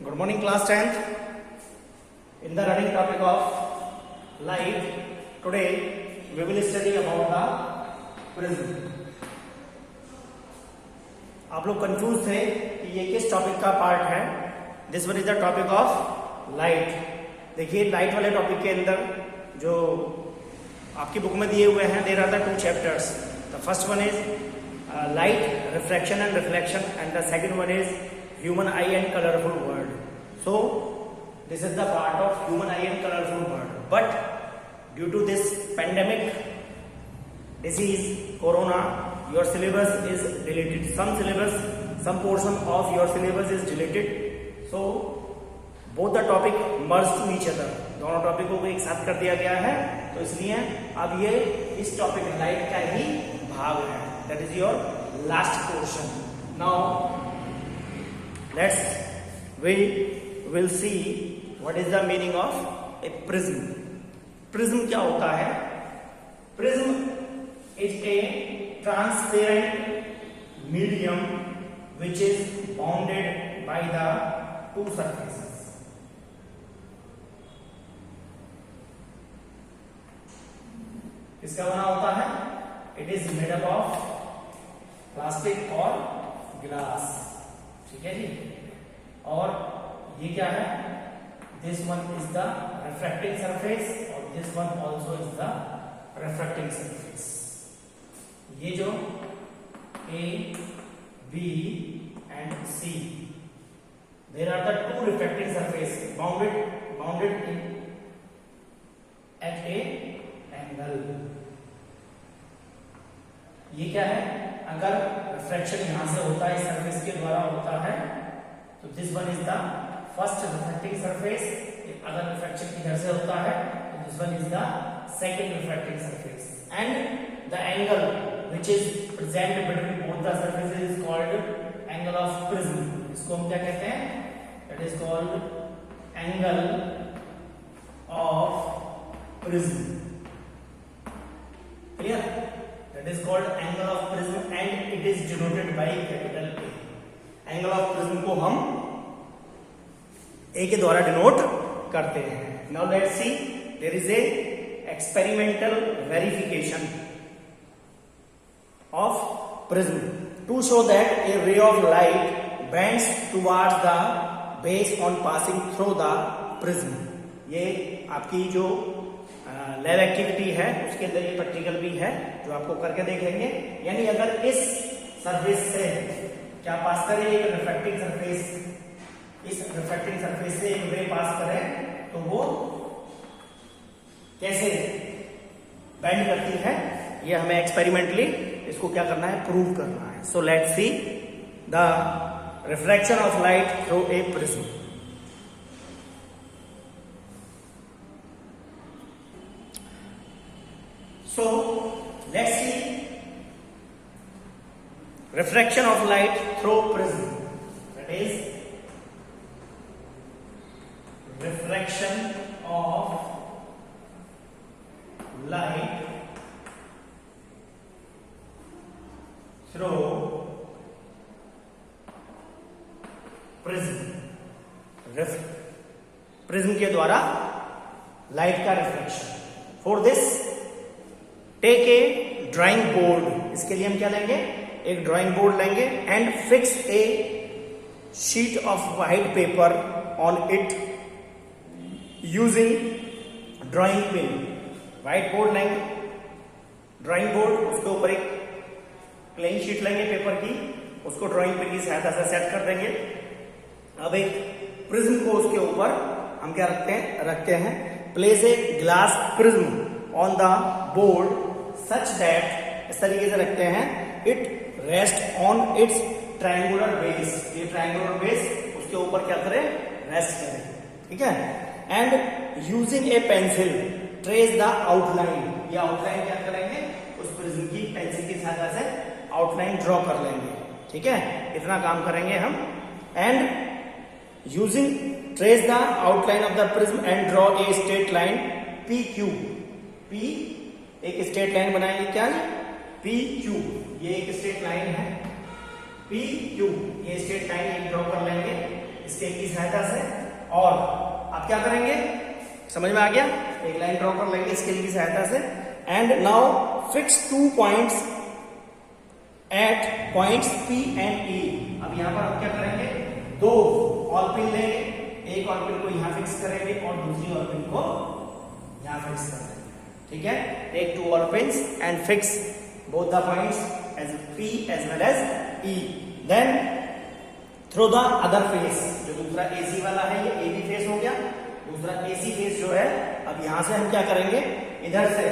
Good morning, class 10th. In the running topic of light, today we will study about the prism. आप लोग confuse थे कि ये किस टॉपिक का पार्ट है. This one is the topic of light. देखिए, लाइट वाले टॉपिक के अंदर जो आपकी बुक में दिए हुए हैं, there are the 2 chapters. The first one is light refraction and reflection and the second one is human eye and colorful world. So this is the part of human eye and colorful world. But due to this pandemic disease corona, your syllabus is deleted. Some portion of your syllabus is deleted. So both the topic merged to each other. दोनों टॉपिकों को एक साथ कर दिया गया है, तो इसलिए अब ये इस टॉपिक लाइट का ही भाग है. That is your last portion. Now we will see what is the meaning of a prism. Prism क्या होता है? Prism is a transparent medium which is bounded by the 2 surfaces. किसका बना होता है? It is made up of plastic और glass. ठीक है जी. और ये क्या है? This one is the refracting surface और this one also is the refracting surface. ये जो A B and C, there are the 2 refracting surface bounded in at an angle. ये क्या है? अगर रिफ्रैक्शन यहां से होता है, सरफेस के द्वारा होता है, तो this one is the first refracting surface. अगर रिफ्रैक्शन इधर से होता है तो this one is the second refracting surface. And the angle which is present between both the surfaces is called angle of prism. इसको हम क्या कहते हैं? It is called angle of prism. Clear? That is called angle of prism and it is denoted by capital A. Angle of prism को हम A के द्वारा denote करते हैं. Now let's see, there is a experimental verification of prism to show that a ray of light bends towards the base on passing through the prism. ये आपकी जो lab activity है उसके अंदर ये प्रैक्टिकल भी है जो आपको करके देखेंगे. यानी अगर इस सरफेस से क्या पास करें, एक रिफ्रैक्टिंग सरफेस, इस रिफ्रैक्टिंग सरफेस से एक रे पास करें तो वो कैसे बेंड करती है, ये हमें एक्सपेरिमेंटली इसको क्या करना है? प्रूव करना है. So let's see the refraction of light through a prism. So let's see refraction of light through prism. That is refraction of light through prism. Prism के द्वारा लाइट का reflection. For this take a drawing board. इसके लिए हम क्या लेंगे? एक drawing board लेंगे and fix a sheet of white paper on it using drawing pin. White board लेंगे, ड्राइंग बोर्ड, उसके ऊपर एक प्लेन शीट लेंगे पेपर की, उसको ड्राइंग पिन की सहायता से सेट कर देंगे. अब एक प्रिज्म को उसके ऊपर हम क्या रखते हैं? Place a glass prism on the board such that, इस तरीके से रखते हैं, it rest on it's triangular base. ये ट्रायंगुलर बेस उसके ऊपर क्या करे? रेस्ट करे. ठीक है? And using A pencil trace the outline. ये आउटलाइन क्या करेंगे? उस प्रिज्म की पेंसिल की सहायता से आउटलाइन ड्रॉ कर लेंगे. ठीक है? इतना काम करेंगे हम. And using trace the outline of the prism and draw a straight line P Q. P एक स्ट्रेट लाइन बनाएंगे. क्या? P Q. ये एक स्ट्रेट लाइन है. पी क्यू ये स्ट्रेट लाइन ड्रॉ कर लेंगे स्केल की सहायता से। और आप क्या करेंगे, समझ में आ गया, एक लाइन ड्रॉ कर लेंगे स्केल की सहायता से। And now fix 2 points at points P and E। अब यहां पर हम क्या करेंगे, 2 ऑल पिन लेंगे, एक ऑल पिन को यहां फिक्स करेंगे और दूसरी ऑल पिन को यहां फिक्स कर देंगे, ठीक है। Take 2 all pins and fix both the points as P as well as E। Then through the other face, जो दूसरा AC वाला है ये AB फेस हो गया, दूसरा AC फेस जो है, अब यहां से हम क्या करेंगे, इधर से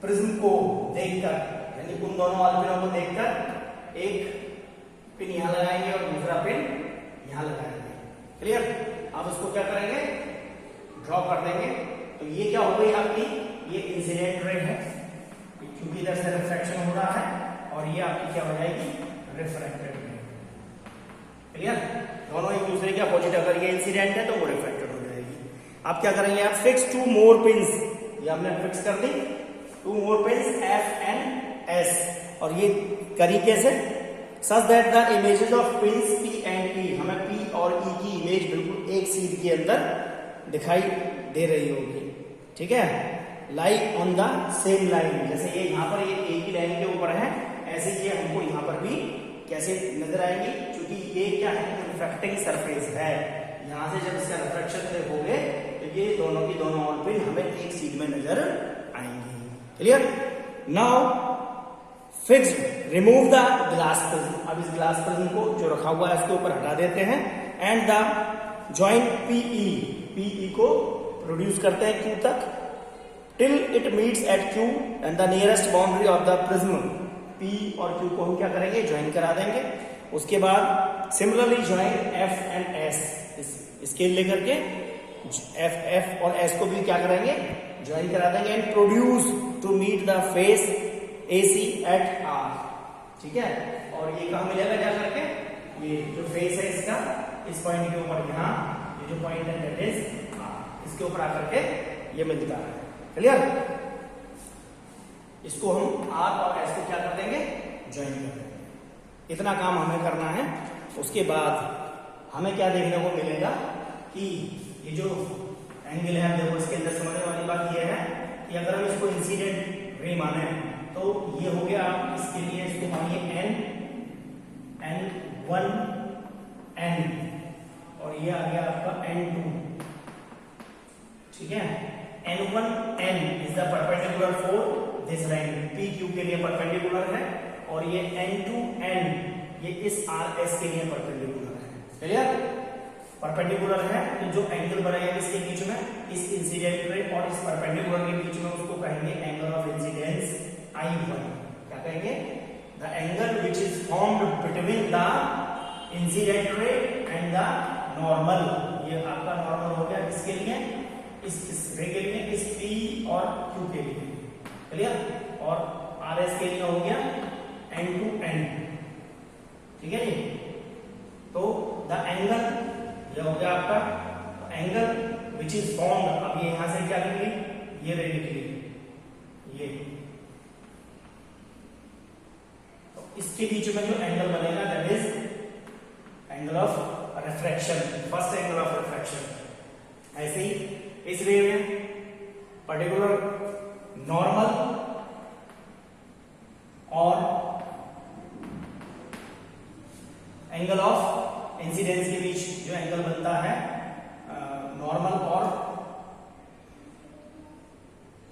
प्रिज्म को देखकर, यानी उन दोनों ऑल पिनों को देखकर एक पिन यहां लगाएंगे और दूसरा पिन यहां लगाएंगे। क्लियर। अब उसको क्या करेंगे, ड्रॉ कर देंगे। तो ये क्या हो गई आपकी, ये इंसिडेंट रे है क्योंकि इधर से रिफ्रैक्शन हो रहा है, और ये आपकी क्या हो जाएगी, रिफ्रैक्टेड रे। क्लियर। दोनों एक दूसरे के अपोजिट, अगर ये इंसिडेंट है तो वो रिफ्रैक्टेड हो जाएगी। आप क्या करेंगे, आप फिक्स 2 मोर पिन्स, ये हमने फिक्स कर दी, 2 मोर पिन्स F and S, और ये करी कैसे, such that the images of pins P and E, हमें P और E की इमेज बिल्कुल एक सीध के अंदर दिखाई दे रही होगी, ठीक है। Lie on the same line, जैसे ये यहाँ पर ये एक ही लाइन के ऊपर है, ऐसे ये हमको यहाँ पर भी कैसे नजर आएंगी, क्योंकि ये क्या है, रिफ्रैक्टिंग सरफेस है। यहाँ से जब इसका रिफ्रैक्शन देखोगे तो ये दोनों की दोनों ऑल पिन हमें एक सीध में नजर आएंगी। Clear. Now fix remove the glass prism. अब इस ग्लास प्रिज्म को जो रखा हुआ है इसके ऊपर हटा देते हैं, एंड द ज्वाइन PE को प्रोड्यूस करते हैं Q तक, till it meets eight Q and the nearest boundary of the prism. P और Q को हम क्या करेंगे, ज्वाइन करा देंगे। उसके बाद similarly join F and S, scale लेकर के F और S को भी क्या करेंगे, ज्वाइन करा देंगे, and produce to meet the face AC at R, ठीक है। और ये कहां मिलेगा जा करके, ये जो फेस है इसका, इस पॉइंट के ऊपर, यहाँ ये जो पॉइंट है दैट इज R, इसके ऊपर आकर के ये मिलता है। क्लियर। इसको हम R और S को क्या कर देंगे, ज्वाइन कर देंगे। इतना काम हमें करना है। उसके बाद हमें क्या देखने को मिलेगा कि ये जो एंगल है, देखो इसके अंदर समझने वाली बात ये है कि अगर हम इसको इंसिडेंट रे माने तो ये हो गया, आप इसके लिए इसको मानिए N1 N, और ये आ गया आपका N2, ठीक है। N1 N is the perpendicular for this line, PQ के लिए परपेंडिकुलर है, और ये N2 N ये इस RS के लिए परपेंडिकुलर है। क्लियर। परपेंडिकुलर है तो जो एंगल बनेगा इसके बीच में, इस इंसिडेंट रे और इस परपेंडिकुलर के बीच में, उसको कहेंगे एंगल ऑफ इंसिडेंस I1। क्या कहेंगे, the angle which is formed between the incident ray and the normal. ये आपका नॉर्मल हो गया इसके लिए, इस रे के लिए, इस P और Q के लिए। क्लियर। और RS के लिए हो गया N2 N, ठीक है जी। तो द एंगल ये हो गया आपका एंगल विच इज फॉर्म्ड, अब ये यहां से क्या निकली, ये रे निकली, ये तो इसके बीच में जो एंगल बनेगा that is angle of refraction, first angle of refraction. ऐसे ही इस रे में पर्टिकुलर नॉर्मल और एंगल ऑफ इंसिडेंस के बीच जो एंगल बनता है, नॉर्मल और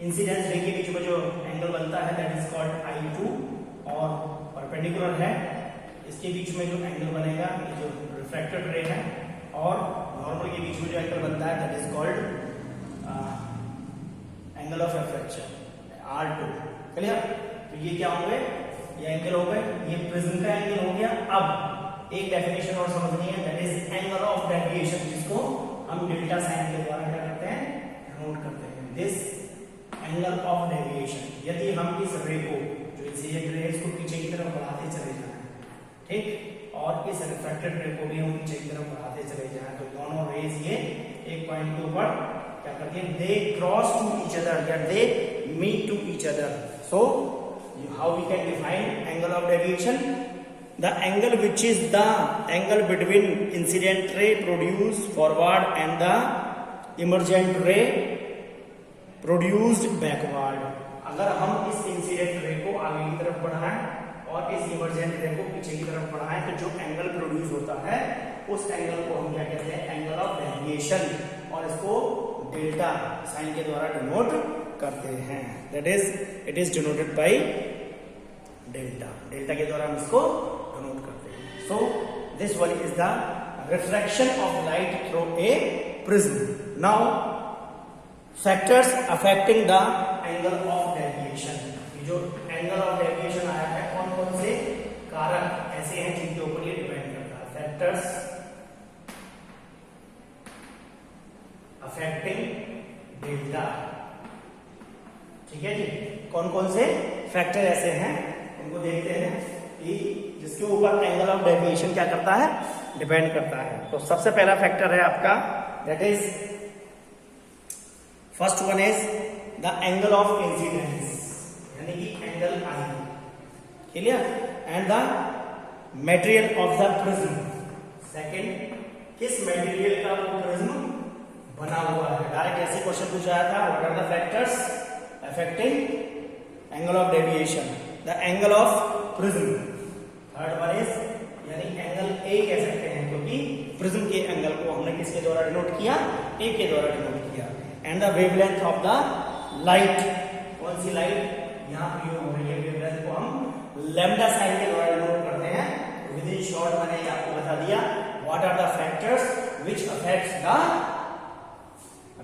इंसिडेंस रे के बीच में जो एंगल बनता है दैट इज कॉल्ड I2, और परपेंडिकुलर है इसके बीच में जो एंगल बनेगा, ये जो रिफ्रैक्टेड रे है और नॉर्मल के बीच में जो एंगल बनता है that is called angle of refraction, R2। Clear. तो ये क्या हो गए, ये एंगल हो गए, ये प्रिज्म का एंगल हो गया। अब एक डेफिनेशन और समझनी है that is angle of deviation, जिसको हम डेल्टा साइन के द्वारा क्या करते हैं, नोट करते हैं। दिस एंगल ऑफ डेविएशन, यदि हम इस रे को, जो इंसिडेंट रे है, इसको पीछे की तरफ बढ़ाते चले जाएं, ठीक, और इस रिफ्रैक्टेड रे को भी हम पीछे की तरफ बढ़ाते चले जाएं, तो दोनों रेज ये एक पॉइंट के ऊपर क्या करते हैं, they cross to each other या they meet to each other. So how we can define angle of deviation, the angle which is the angle between incident ray produce forward and the emergent ray produced backward. अगर हम इस incident ray को आगे की तरफ बढ़ाएं और इस इमर्जेंट रे को पीछे की तरफ बढ़ाएं तो जो एंगल प्रोड्यूस होता है उस एंगल को हम क्या कहते हैं, एंगल ऑफ डेविएशन, और इसको डेल्टा साइन के द्वारा डिनोट करते हैं। That is it is denoted by delta. Delta के द्वारा हम इसको डिनोट करते हैं। So this one is the refraction of light through a prism. Now factors affecting the angle of deviation. जो एंगल ऑफ डेविएशन आया है, कौन कौन से कारक ऐसे हैं जिनके ऊपर ये डिपेंड करता है। फैक्टर्स अफेक्टिंग डेल्टा, ठीक है जी। कौन कौन से फैक्टर ऐसे हैं उनको देखते हैं कि जिसके ऊपर एंगल ऑफ डेविएशन क्या करता है, डिपेंड करता है। तो सबसे पहला फैक्टर है आपका, that is first one is the angle of incidence, यानी कि angle I, clear, and the material of the prism. Second, किस मटेरियल का वो प्रिज्म बना हुआ है। डायरेक्ट ऐसे क्वेश्चन पूछा था, what are the factors affecting angle of deviation, the angle of prism. Third one is, यानी एंगल ए कह सकते हैं क्योंकि प्रिज्म के एंगल को हमने किसके द्वारा डिनोट किया, ए के द्वारा डिनोट किया। And the wavelength of the light, कौन सी लाइट यहाँ प्रयोग हो रही है, वेवलेंथ को हम लैम्डा साइन के द्वारा डिनोट करते हैं। विद इन शॉर्ट मैंने आपको बता दिया what are the factors which affects the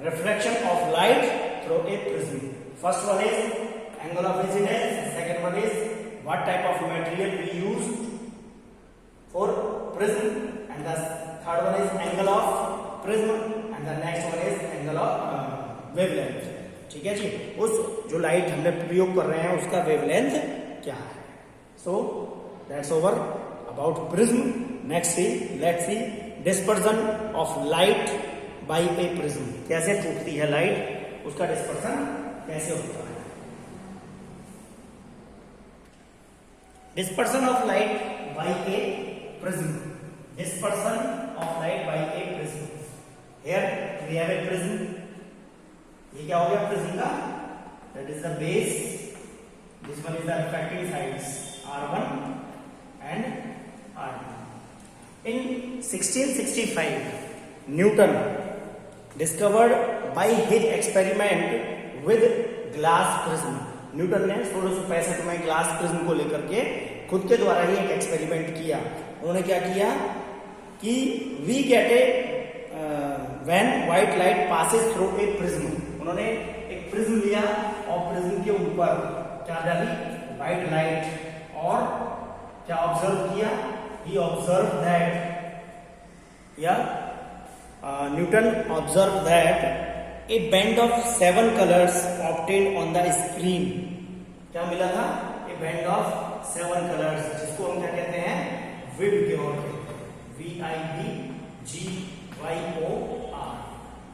refraction of light through a prism. First one is angle of incidence. Second one is what type of material we use for prism, and the third one is angle of prism, and the next one is angle of wavelength. ठीक है जी, उस जो light हमने प्रयोग कर रहे हैं उसका वेवलेंथ क्या है। So that's over about prism. Next let's see dispersion of light by a prism. कैसे टूटती है लाइट, उसका डिस्पर्सन कैसे होता है। Dispersion of light by a prism, dispersion of light by a prism. Here we have a prism, ये क्या हो गया प्रिज्म का, that is the base, this one is the refracting sides R1 and R2। In 1665 Newton discovered by his experiment with glass prism. Newton ने 1665 में glass prism को लेकर के खुद के द्वारा ही एक एक्सपेरिमेंट किया। उन्होंने क्या किया कि we get a when white light passes through a prism. उन्होंने एक प्रिज्म लिया और प्रिज्म के ऊपर क्या डाली, व्हाइट लाइट, और क्या ऑब्जर्व किया, ही ऑब्जर्व दैट, या Newton observed that a band of 7 colors obtained on the screen। क्या मिला था, a band of 7 colors, जिसको हम क्या कहते हैं, VIBGYOR, VIBGYOR।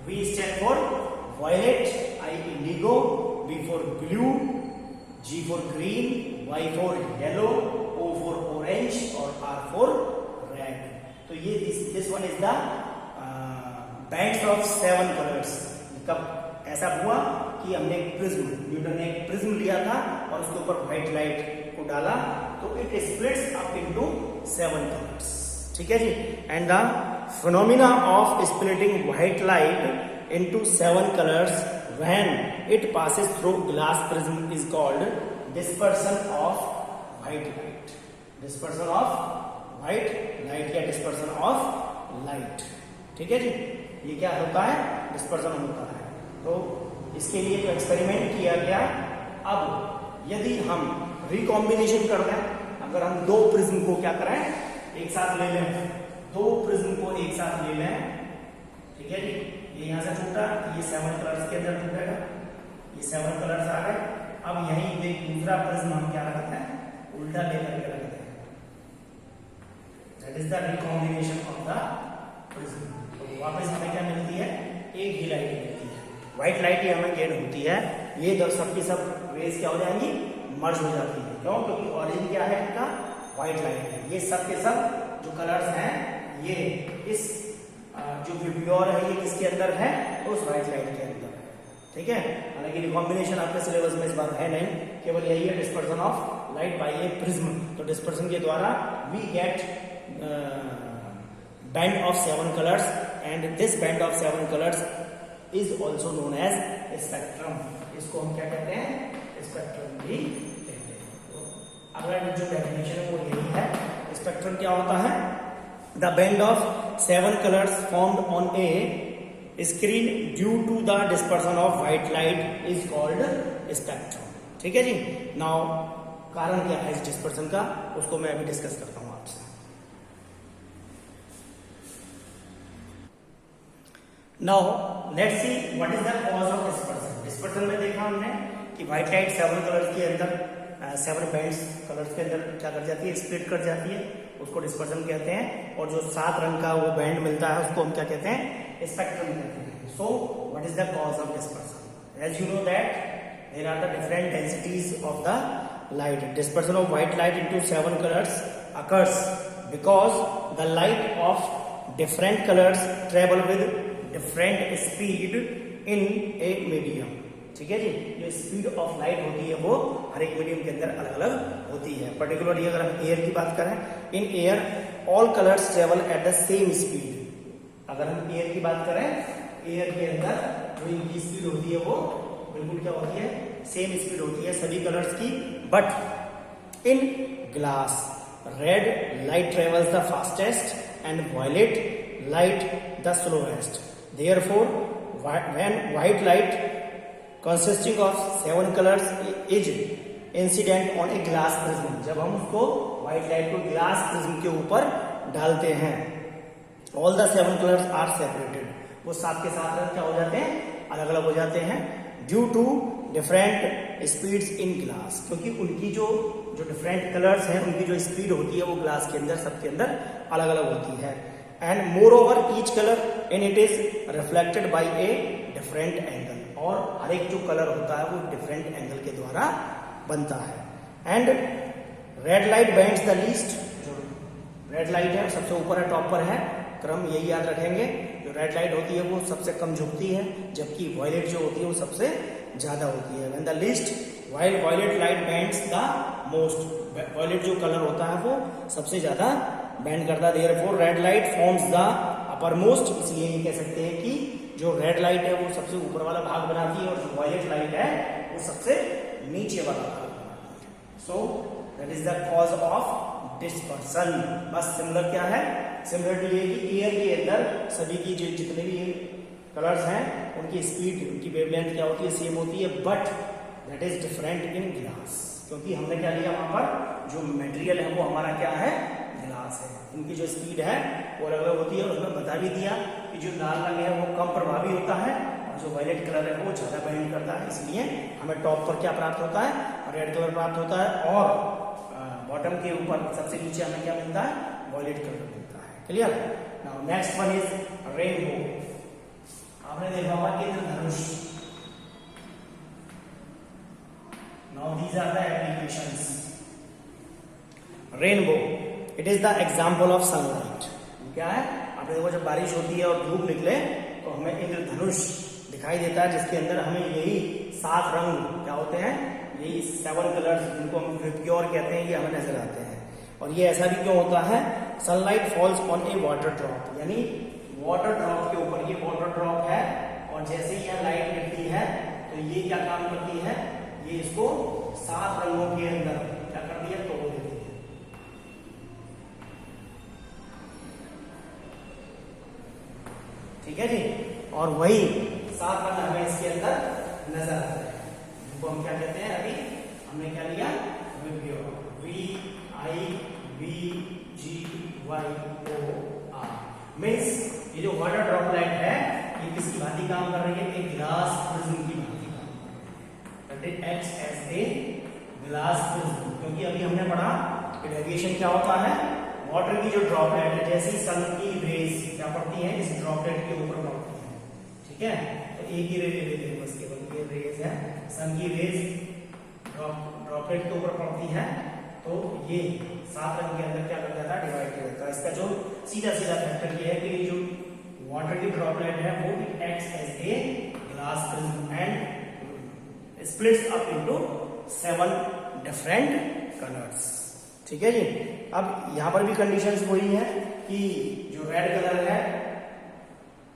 V stand for violet, I indigo, B for blue, G for green, Y for yellow, O for orange और R for red। तो ये this one is the bands of 7 colours. कब ऐसा हुआ कि हमने एक प्रिज्म, न्यूटन ने एक प्रिज्म लिया था और उसके ऊपर व्हाइट लाइट को डाला तो it splits up into 7 colours. ठीक है जी। And the phenomena of splitting white light into 7 colours when it passes through glass prism is called dispersion of white light. Dispersion of white light या dispersion of light. ठीक है जी, ये क्या होता है, डिस्पर्सन होता है। तो इसके लिए जो एक्सपेरिमेंट किया गया, अब यदि हम रिकॉम्बिनेशन कर दें, अगर हम दो प्रिज्म को क्या करें, एक साथ ले लें, दो प्रिज्म को एक साथ ले लें, ठीक है जी, ये यहां से टूटा, ये 7 कलर्स के अंदर टूटेगा, ये 7 कलर्स आ गए। अब यहीं एक दूसरा प्रिज्म हम क्या रखते हैं, उल्टा लेकर के रखते हैं, that is the recombination of the prism. वापस हमें क्या मिलती है, एक ही लाइट मिलती है, व्हाइट लाइट ही हमें गेन होती है। ये सब की सब रेज क्या हो जाएंगी, मर्ज हो जाती है। क्यों, क्योंकि ऑरिजिन क्या है इनका, व्हाइट लाइट है। ये सब के सब जो कलर्स हैं ये इस जो विब्योर है ये किसके अंदर है, उस व्हाइट लाइट के अंदर है। ठीक है, हालांकि रिकॉम्बिनेशन आपके सिलेबस में इस बार है नहीं, केवल यही है dispersion of light by a prism. तो डिस्पर्सन के द्वारा we get band of 7 colours and this band of 7 colours is also known as spectrum. इसको हम क्या कहते हैं, स्पेक्ट्रम भी कहते हैं। तो अगला जो डेफिनेशन है वो यही है। स्पेक्ट्रम क्या होता है, the band of 7 colours formed on a screen due to the dispersion of white light is called spectrum. ठीक है जी। नाउ कारण क्या है इस डिस्पर्सन का, उसको मैं अभी डिस्कस करता हूं आपसे। Now let's see what is the cause of dispersion. Dispersion में देखा हमने कि व्हाइट लाइट 7 कलर्स के अंदर 7 बैंड्स कलर्स के अंदर क्या कर जाती है, स्प्लिट कर जाती है, उसको डिस्पर्सन कहते हैं। और जो 7 रंग का वो बैंड मिलता है उसको हम क्या कहते हैं, स्पेक्ट्रम कहते हैं। So what is the cause of dispersion? As you know that there are the different densities of the light. Dispersion of white light into 7 colours occurs because the light of different colours travel with different speed in a medium. ठीक है जी, जो speed of light होती है वो हर एक medium के अंदर अलग अलग होती है। पर्टिकुलरली अगर हम एयर की बात करें, in air all colours travel at the same speed. अगर हम एयर की बात करें, एयर के अंदर जो इनकी स्पीड होती है वो बिल्कुल क्या होती है, सेम स्पीड होती है सभी कलर्स की। But in glass red light travels the fastest and violet light the slowest. Therefore when white light consisting of 7 colors is incident on a glass prism, जब हम उसको व्हाइट लाइट को glass prism के ऊपर डालते हैं, all the 7 colors are separated, वो 7 के 7 रंग क्या हो जाते हैं, अलग अलग हो जाते हैं। Due to different speeds in glass, क्योंकि उनकी जो डिफरेंट कलर्स हैं उनकी जो स्पीड होती है वो ग्लास के अंदर सबके अंदर अलग अलग होती है। And more over each colour in it is reflected by a different angle, और हर एक जो कलर होता है वो डिफरेंट एंगल के द्वारा बनता है। And red light bends the least, जो रेड लाइट है सबसे ऊपर है, टॉप पर है, क्रम यही याद रखेंगे। जो रेड लाइट होती है वो सबसे कम झुकती है, जबकि वायलेट जो होती है वो सबसे ज्यादा होती है। When the least while violet light bends the most, violet जो कलर होता है वो सबसे ज्यादा बैंड करता है। Therefore red light forms the uppermost, इसलिए ये कह सकते हैं कि जो रेड लाइट है वो सबसे ऊपर वाला भाग बनाती है और जो वायलेट लाइट है वो सबसे नीचे वाला भाग बनाती है। So that is the cause of dispersion. बस सिमिलर क्या है, सिमिलर ये कि एयर के अंदर सभी की जो जितने भी कलर्स हैं उनकी स्पीड, उनकी वेवलेंथ क्या होती है, सेम होती है, but that is different in glass, क्योंकि हमने क्या लिया वहां पर जो मटेरियल है वो हमारा क्या है, ग्लास है। इनकी जो स्पीड है वो अलग अलग होती है, और उसमें बता भी दिया कि जो लाल रंग है वो कम प्रभावी होता है और जो वायलेट कलर है वो ज्यादा बैंड करता है। इसलिए हमें टॉप पर क्या प्राप्त होता है, रेड कलर प्राप्त होता है, और बॉटम के ऊपर सबसे नीचे हमें क्या मिलता है, वायलेट कलर मिलता है। Clear? Now next one is rainbow. आपने देखा होगा इंद्रधनुष। Now these are the applications. Rainbow it is the example of sunlight. क्या है, आपने देखो जब बारिश होती है और धूप निकले तो हमें इंद्रधनुष दिखाई देता है, जिसके अंदर हमें यही 7 रंग क्या होते हैं, यही 7 कलर्स जिनको हम विब्योर कहते हैं, ये हमें नजर आते हैं। और ये ऐसा भी क्यों होता है, sunlight falls on A water drop, यानी वाटर ड्रॉप के ऊपर, ये वाटर ड्रॉप है और जैसे ही यहाँ लाइट गिरती है तो ये क्या काम करती है, ये इसको 7 रंगों के अंदर क्या करती है, तोड़ देती है। ठीक है जी, और वही 7 रंग हमें इसके अंदर नजर आते हैं, जिनको हम क्या कहते हैं, अभी हमने क्या लिया, विब्योर, VIBGYOR। मीन्स ये जो वाटर ड्रॉपलेट है ये किसकी भांति काम कर रही है, एक ग्लास प्रिज्म की भांति काम कर रही है। It acts as a glass prism, क्योंकि अभी हमने पढ़ा कि रेडिएशन क्या होता है, वाटर की जो ड्रॉपलेट है जैसी सन की रेज क्या पड़ती है, इस ड्रॉपलेट के ऊपर पड़ती है। ठीक है, तो एक ही रे लेते हैं बस, केवल ये रेज है, सन की रेज ड्रॉपलेट के ऊपर पड़ती है, तो ये सात रंग के अंदर क्या कर जाता है, डिवाइड कर देता है। इसका जो सीधा सीधा फैक्टर ये है कि जो वाटर की ड्रॉपलेट है वो it acts as a glass prism and splits up into 7 different colours. ठीक है जी। अब यहां पर भी कंडीशंस वही है कि जो रेड कलर है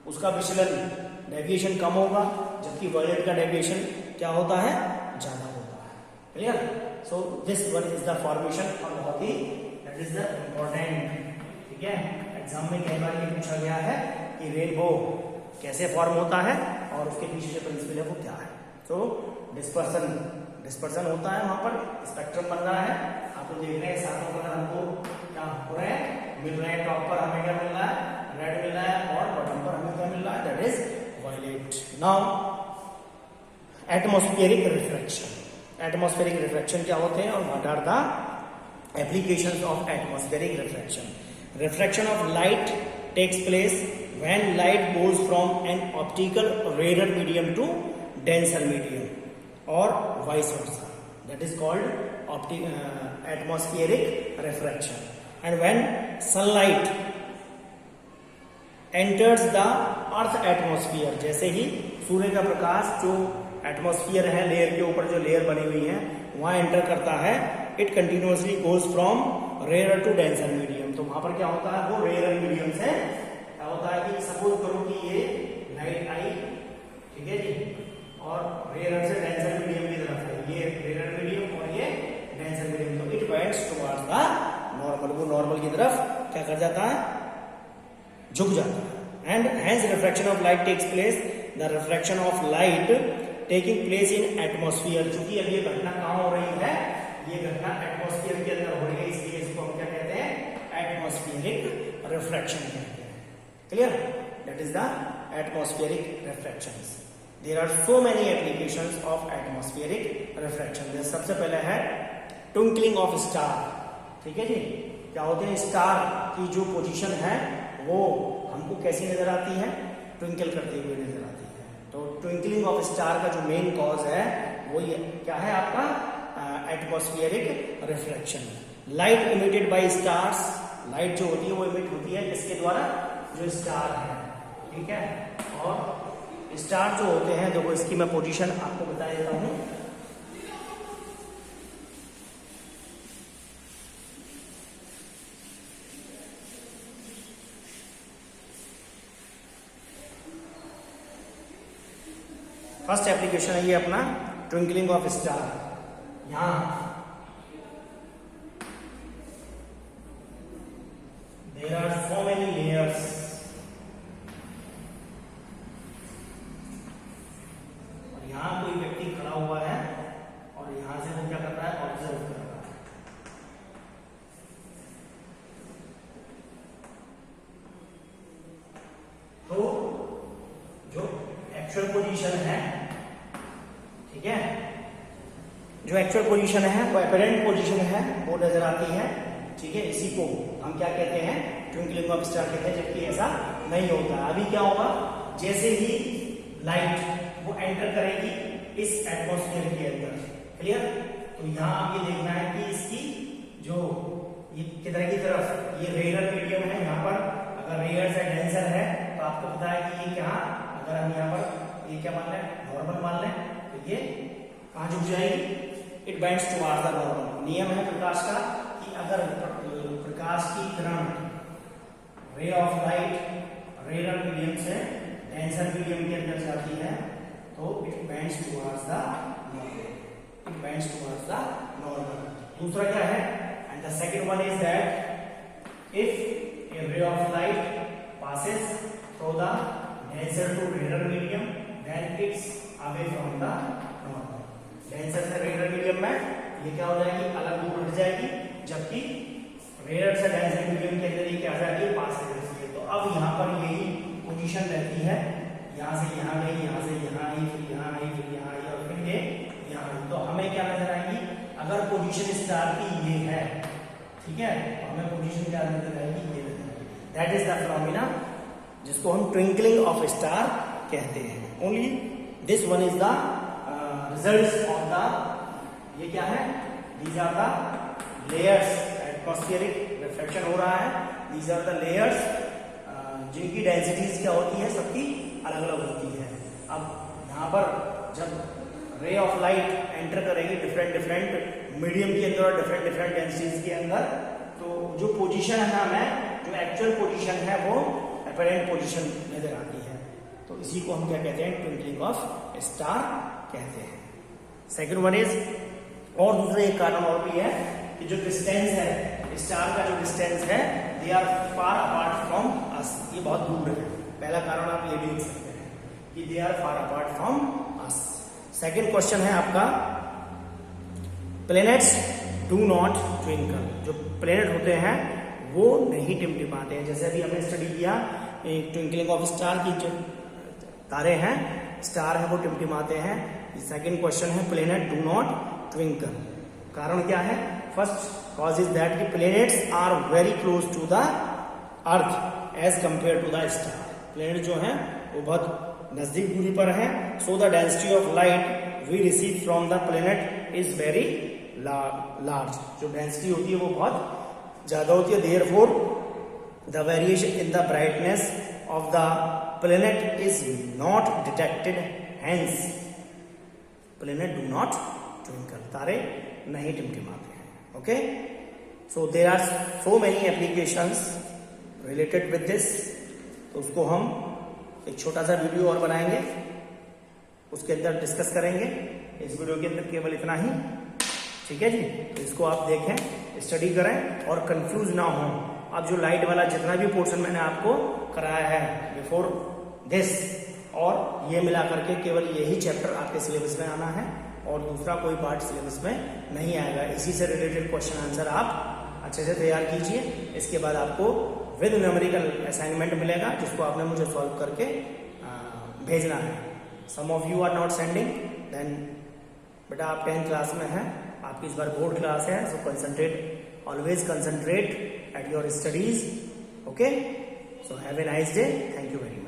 उसका विचलन डेविएशन कम होगा, जबकि वायलेट का डेविएशन क्या होता है, ज्यादा होता है। Clear? So this one is the formation और बहुत ही दैट इज द इम्पोर्टेंट। ठीक है, एग्जाम में कई बार ये पूछा गया है कि रेनबो कैसे फॉर्म होता है और उसके पीछे जो प्रिंसिपल है वो क्या है। तो डिस्पर्सन होता है, वहां पर स्पेक्ट्रम बन रहा है, आप लोग देख रहे हैं सातों कलर हमको क्या हो रहे हैं, मिल रहे हैं। टॉप पर हमें क्या मिल रहा है, रेड मिल रहा है, और बॉटम पर हमें क्या मिल रहा है, that is violet. Now atmospheric refraction. Atmospheric refraction क्या होते हैं और what are the applications of atmospheric refraction. Refraction of light takes place when light goes from an optical rarer medium to denser medium or vice versa, that is called atmospheric refraction. And when sunlight enters the earth atmosphere, जैसे ही सूर्य का प्रकाश जो atmosphere है, layer के ऊपर जो layer बनी हुई है वहां एंटर करता है, it continuously goes from rare to denser medium. तो वहां पर क्या होता है, वो रेयर मीडियम से क्या होता है कि सपोज करो कि ये लाइट आई, ठीक है जी, और रेयर से डेंसर मीडियम की तरफ है, ये रेयर मीडियम और ये डेंसर मीडियम, तो it bends towards the normal, वो नॉर्मल की तरफ क्या कर जाता है, झुक जाता है। And hence refraction of light takes place, the refraction of light taking place in atmosphere. चूंकि अब ये घटना कहां हो रही है, ये घटना एटमॉस्फेयर के अंदर हो रही है, इसलिए इसको हम क्या कहते हैं, एटमॉस्फेरिक रिफ्रैक्शन कहते हैं। Clear? That is the atmospheric refractions. There are so many applications of atmospheric refraction. जैसे सबसे पहले है twinkling of star. ठीक है जी, क्या होते हैं, स्टार की जो पोजीशन है वो हमको कैसी नजर आती है, ट्विंकल करती हुई नजर आती है। तो ट्विंकलिंग ऑफ स्टार का जो मेन कॉज है वो ये क्या है, आपका atmospheric refraction. Light emitted by stars, light जो होती है वो इमिट होती है किसके द्वारा, जो स्टार है। ठीक है, और स्टार जो होते हैं, देखो इसकी मैं पोजीशन आपको बता देता हूं। फर्स्ट एप्लीकेशन है ये अपना ट्विंकलिंग ऑफ स्टार। यहां there are so many layers, यहां कोई व्यक्ति खड़ा हुआ है और यहां से वो क्या कर रहा है, ऑब्जर्व कर रहा है। तो जो एक्चुअल पोजीशन है, ठीक है, जो एक्चुअल पोजीशन है वो अपरेंट पोजीशन है वो नजर आती है। ठीक है, इसी को हम क्या कहते हैं, ट्विंकलिंग ऑफ स्टार कहते हैं, जबकि ऐसा नहीं होता। अभी क्या होगा, जैसे ही लाइट वो एंटर करेगी इस एटमॉस्फेयर के अंदर, क्लियर, तो यहां आप ये देखना है कि इसकी जो ये किधर की तरफ, ये रेयर मीडियम है, यहां पर अगर रेयर से डेंसर है तो आपको पता है कि ये क्या, अगर हम यहां पर ये क्या मान लें, नॉर्मल मान लें, तो ये कहां झुक जाएगी, it bends towards the normal. नियम है प्रकाश का कि अगर प्रकाश की किरण, ray of light rare medium से डेंसर मीडियम के अंदर जाती है तो it bends towards the normal, it bends towards the normal. दूसरा क्या है, and the second one is that if a ray of light passes through the denser to rarer medium then it's away from the normal। denser से rarer medium में ये क्या हो जाएगी, अलग दूर हट जाएगी, जबकि rarer से denser medium के अंदर ये क्या आ जाएगी, पास हो जाएगी। तो अब यहाँ पर यही पोजीशन रहती है, यहाँ से यहाँ गई, यहाँ से यहाँ आई, फिर यहाँ आई, फिर यहाँ आई और फिर ये यहाँ आई। तो हमें क्या नजर आएगी, अगर पोजीशन स्टार की ये है, ठीक है, तो हमें पोजीशन क्या नजर आएगी, ये नजर आएगी। दैट इज द फिनोमेना जिसको हम ट्विंकलिंग ऑफ स्टार कहते हैं। Only this one is the results of the, ये क्या है, these are the layers atmospheric reflection हो रहा है। दीज आर द लेयर्स जिनकी डेंसिटीज क्या होती है, सबकी अलग अलग होती है। अब यहाँ पर जब रे ऑफ लाइट एंटर करेगी डिफरेंट मीडियम के अंदर और डिफरेंट डेंसिटीज के अंदर, तो जो पोजीशन है हमें, जो एक्चुअल पोजीशन है वो अपरेंट पोजीशन नजर आती है। तो इसी को हम क्या कहते हैं, ट्विंकलिंग ऑफ स्टार कहते हैं। सेकेंड वन इज, और दूसरा एक कारण और भी है कि जो डिस्टेंस है, स्टार का जो डिस्टेंस है, they are far apart from us, ये बहुत दूर है। पहला कारण आप ये भी लिख सकते हैं कि they are far apart from us. Second question है आपका, प्लैनेट्स डू नॉट ट्विंकल, जो प्लैनेट होते हैं वो नहीं टिमटिमाते हैं। जैसे अभी हमने स्टडी किया ट्विंकलिंग ऑफ स्टार की, जो तारे हैं, स्टार है, वो टिमटिमाते हैं। सेकेंड क्वेश्चन है प्लैनेट डू नॉट ट्विंकल, कारण क्या है? फर्स्ट कॉज इज दैट कि planets are very close to the earth as compare to the star. Planet जो है वो बहुत नजदीक दूरी पर है। So the density of light we receive from the planet is very large, जो डेंसिटी होती है वो बहुत ज्यादा होती है। Therefore the variation in the brightness of the planet is not detected, hence planet do not twinkle, तारे नहीं टिमटिमाते हैं। Okay, so there are so many applications related with this, तो उसको हम एक छोटा सा वीडियो और बनाएंगे, उसके अंदर डिस्कस करेंगे। इस वीडियो के अंदर केवल इतना ही, ठीक है जी। तो इसको आप देखें, स्टडी करें और कंफ्यूज ना हो। अब जो लाइट वाला जितना भी पोर्शन मैंने आपको कराया है बिफोर दिस, और ये मिला करके केवल यही चैप्टर आपके सिलेबस में आना है और दूसरा कोई पार्ट सिलेबस में नहीं आएगा। इसी से रिलेटेड क्वेश्चन आंसर आप अच्छे से तैयार कीजिए। इसके बाद आपको विद न्यूमेरिकल असाइनमेंट मिलेगा, जिसको आपने मुझे सॉल्व करके भेजना है। Some of you are not sending, then बेटा आप 10th क्लास में हैं, आपकी इस बार बोर्ड क्लास है, so concentrate, always concentrate at your studies. Okay, so have a nice day, thank you very much.